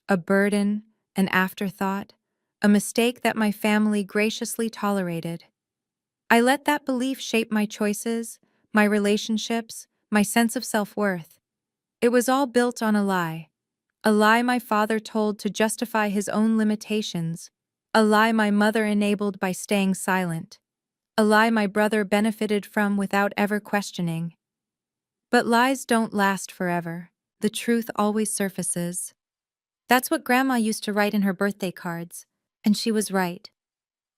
a burden, an afterthought, a mistake that my family graciously tolerated. I let that belief shape my choices, my relationships, my sense of self-worth. It was all built on a lie my father told to justify his own limitations, a lie my mother enabled by staying silent, a lie my brother benefited from without ever questioning. But lies don't last forever. The truth always surfaces. That's what Grandma used to write in her birthday cards, and she was right.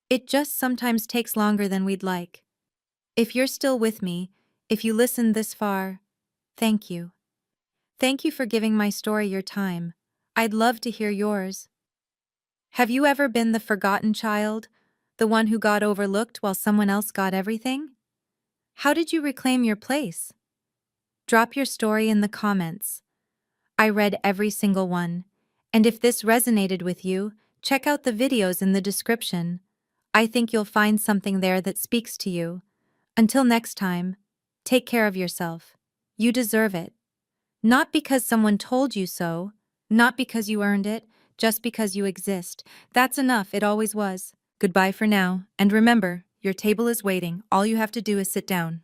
It just sometimes takes longer than we'd like. If you're still with me, if you listened this far, thank you. Thank you for giving my story your time. I'd love to hear yours. Have you ever been the forgotten child, the one who got overlooked while someone else got everything? How did you reclaim your place? Drop your story in the comments. I read every single one, and if this resonated with you, check out the videos in the description. I think you'll find something there that speaks to you. Until next time, take care of yourself. You deserve it. Not because someone told you so, not because you earned it, just because you exist. That's enough, it always was. Goodbye for now, and remember, your table is waiting. All you have to do is sit down.